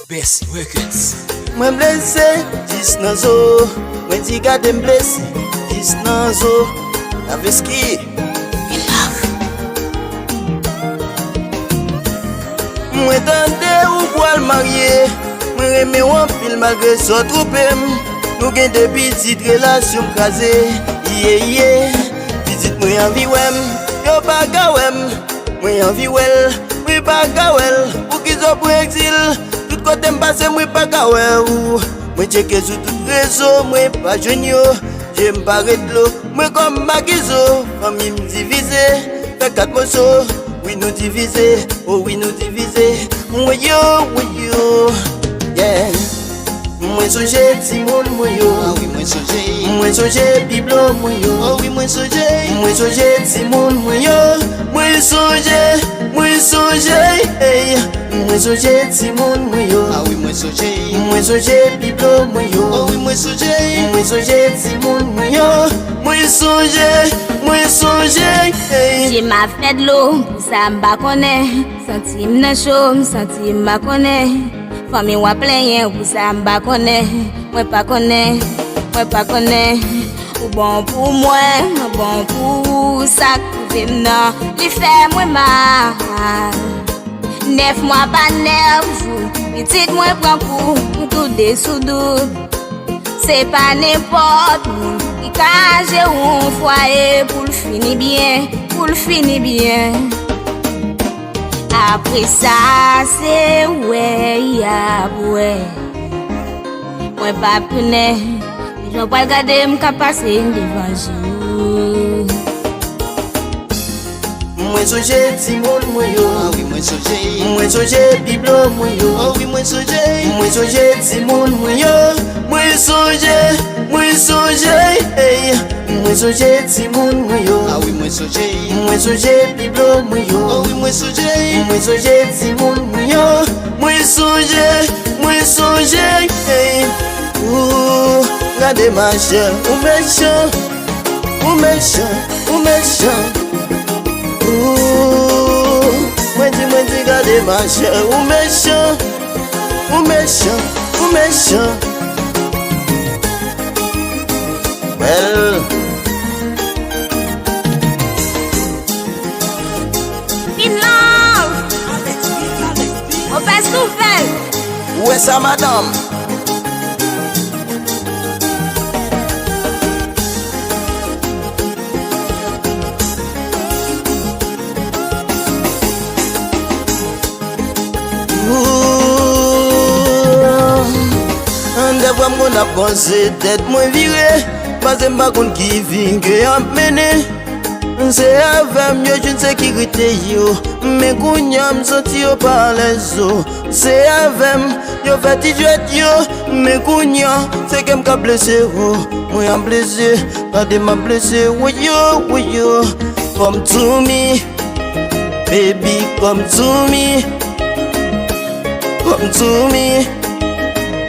Best Records. Mwen blese, dis nan zo. Mwen di gade m blese, dis nan zo. La veski mwen tande ou voal marye. Mwen reme wan pil malgre so troupem. Nou gen de pitit relasyon kaze. Iye, pitit mwen anvi wem. Yo baga wem, mwen anvi wel. Mwen baga wel, ou ki zo pou exil. Tout kote m pase mwen baga wel. Mwen cheke sou tout rezo, mwen pa jwen yo. Jem paret lo, mwen kom magizo. Fami m divize, fe kat moso. Oui nou divize, oh oui nou divize. Mwen yo, yeah. Mwen soje Timon mwen yo. Ah oui mwen soje. Mwen soje Biblo mwen yo. Oh oui mwen soje. Mwen soje Timon mwen yo. Mwen soje, hey. Mwen soje Timon mwen yo. Ah oui mwen soje. Mwen soje Biblo mwen yo. Oh oui mwen soje. Mwen soje Timon mwen yo. Mwen soje, hey. J'ai ma fête l'eau, pour ça m'ba connaît. Senti m'nan chaud, senti m'ba connaît. Famille wa plein, pour ça m'ba connaît. Moi pas connaît. Ou bon pour moi, bon pour ça que m'nan. Li fait moi mal. 9 mois pas 9 jours. Petite moi prend pour tout des sous-doute. C'est pas n'importe où. Quand j'ai un foyer pour le finir bien, Après ça, c'est ouais, ouais. Moi pas pune, je vais pas regarder m'ka passer devant vous. Mwen soje Timon mwen yo. Ah oui mwen soje. Mwen soje Biblo mwen yo. Oh oui mwen soje. Mwen soje Timon mwen yo. Mwen soje, hey. Mwen soje Timon mwen yo. Ah oui mwen soje. Mwen soje Biblo mwen yo. Oh oui mwen soje. Mwen soje Timon mwen yo. Mwen soje, hey. Ouh, gade ma chè, ou méchant. Ouh, mwen di gade ma chè, ou méchant. Well, In love, on fait ce qu'on fait. où est sa madame? Ande vwa mwen ap konse tet mwen vire. Pase mba kon ki vinge ap mene. Se avem yo joun sekirite yo. Men kounya msoti yo pa lezo. Se avem yo feti jwet yo. Men kounya se kem ka blese yo. Mwen am blese, kade ma blese. Woyo, come to me. Baby, come to me. Come to me.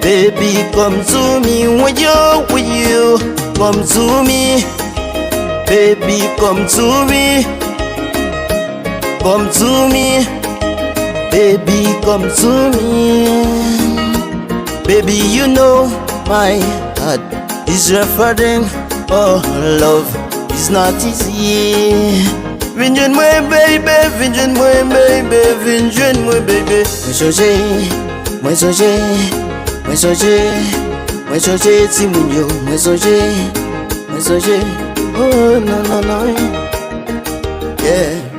Baby, come to me, woyo, come to me. Baby, come to me. Come to me. Baby, come to me. Baby, you know my heart is refreshing. Oh, love is not easy. Vinjen mwen baby. Mwen soje Timon yo. Mwen soje. Oh no. Yeah.